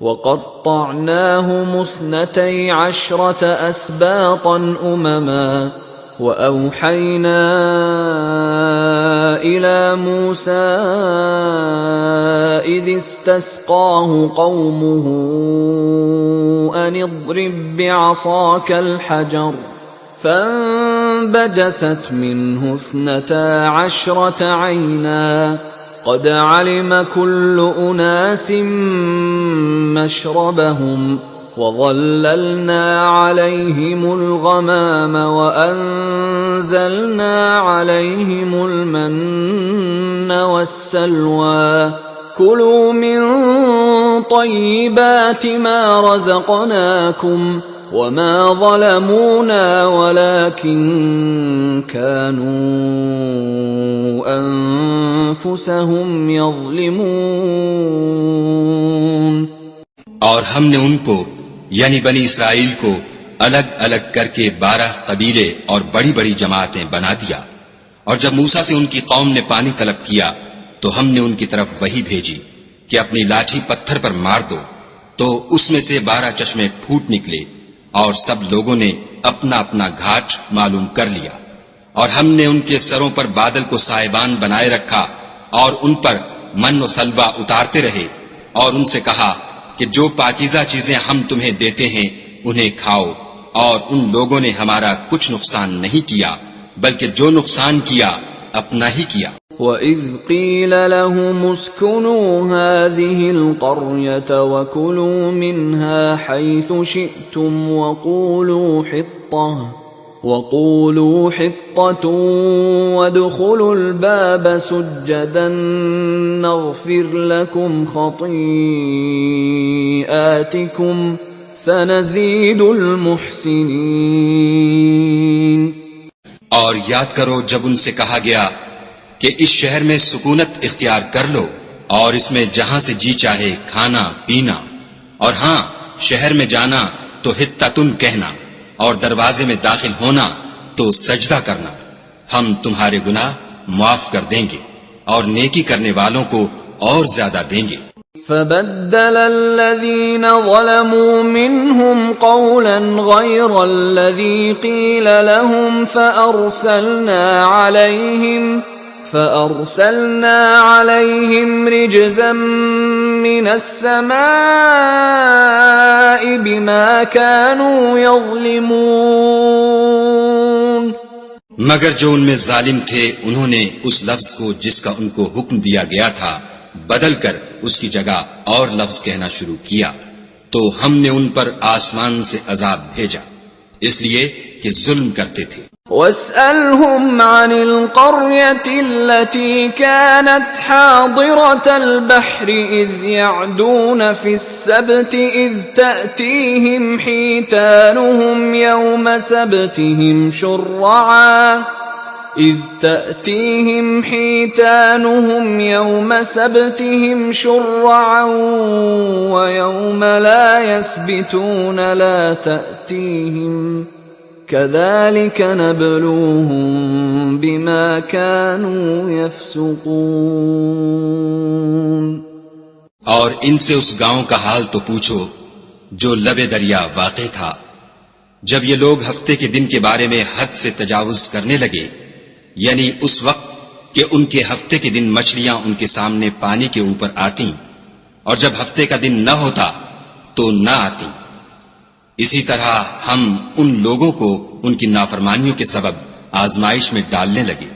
وَقَطَّعْنَاهُمُ 12 أسباطا أمما وَأَوْحَيْنَا إِلَى مُوسَىٰ إِذِ اسْتَسْقَاهُ قَوْمُهُ أَنِ اضْرِب بِّعَصَاكَ الْحَجَرَ فَانبَجَسَتْ مِنْهُ 12 عَيْنًا قَدْ عَلِمَ كُلُّ أُنَاسٍ مَّشْرَبَهُمْ وَظَلَّلْنَا عَلَيْهِمُ الْغَمَامَ وَأَنزَلْنَا عَلَيْهِمُ الْمَنَّ وَالسَّلْوَىٰ كُلُوا مِن طَيِّبَاتِ مَا رَزَقْنَاكُمْ وَمَا ظَلَمُونَا وَلَٰكِن كَانُوا أَنفُسَهُمْ يَظْلِمُونَ۔ اور ہم نے ان کو یعنی بنی اسرائیل کو الگ الگ کر کے 12 قبیلے اور بڑی بڑی جماعتیں بنا دیا، اور جب موسیٰ سے ان کی قوم نے پانی طلب کیا تو ہم نے ان کی طرف وحی بھیجی کہ اپنی لاٹھی پتھر پر مار دو، تو اس میں سے 12 چشمے پھوٹ نکلے اور سب لوگوں نے اپنا اپنا گھاٹ معلوم کر لیا، اور ہم نے ان کے سروں پر بادل کو سائبان بنائے رکھا اور ان پر من و سلوہ اتارتے رہے، اور ان سے کہا کہ جو پاکیزہ چیزیں ہم تمہیں دیتے ہیں انہیں کھاؤ، اور ان لوگوں نے ہمارا کچھ نقصان نہیں کیا بلکہ جو نقصان کیا اپنا ہی کیا۔ وَإِذْ قِيلَ لَهُمُ اسْكُنُوا هَٰذِهِ الْقَرْيَةَ وَكُلُوا مِنْهَا حَيْثُ شِئْتُمْ وَقُولُوا حِطَّةٌ وَادْخُلُوا الْبَابَ سُجَّدًا نَغْفِرْ لَكُمْ خَطِيئَاتِكُمْ سَنَزِيدُ الْمُحْسِنِينَ۔ اور یاد کرو جب ان سے کہا گیا کہ اس شہر میں سکونت اختیار کر لو اور اس میں جہاں سے جی چاہے کھانا پینا، اور ہاں شہر میں جانا تو حطتن کہنا، اور دروازے میں داخل ہونا تو سجدہ کرنا، ہم تمہارے گناہ معاف کر دیں گے اور نیکی کرنے والوں کو اور زیادہ دیں گے۔ فَبَدَّلَ الَّذِينَ ظَلَمُوا مِنْهُمْ قَوْلًا غَيْرَ الَّذِي قِيلَ لَهُمْ فَأَرْسَلْنَا عَلَيْهِمْ رِجْزًا مِّنَ السَّمَاءِ بِمَا كَانُوا يَظْلِمُونَ۔ مگر جو ان میں ظالم تھے انہوں نے اس لفظ کو جس کا ان کو حکم دیا گیا تھا بدل کر اس کی جگہ اور لفظ کہنا شروع کیا، تو ہم نے ان پر آسمان سے عذاب بھیجا اس لیے کہ ظلم کرتے تھے۔ وَاسْأَلْهُمْ عَنِ الْقَرْيَةِ الَّتِي كَانَتْ حَاضِرَةَ الْبَحْرِ إِذْ يَعْدُونَ فِي السَّبْتِ إِذْ تَأْتِيهِمْ حِيتَانُهُمْ يَوْمَ سَبْتِهِمْ شُرَّعًا وَيَوْمَ لَا يَسْبِتُونَ لَا تَأْتِيهِمْ كَذَلِكَ نَبْلُوهُمْ بِمَا كَانُوا يَفْسُقُونَ۔ اور ان سے اس گاؤں کا حال تو پوچھو جو لبے دریا واقع تھا، جب یہ لوگ ہفتے کے دن کے بارے میں حد سے تجاوز کرنے لگے، یعنی اس وقت کہ ان کے ہفتے کے دن مچھلیاں ان کے سامنے پانی کے اوپر آتی، اور جب ہفتے کا دن نہ ہوتا تو نہ آتی۔ اسی طرح ہم ان لوگوں کو ان کی نافرمانیوں کے سبب آزمائش میں ڈالنے لگے۔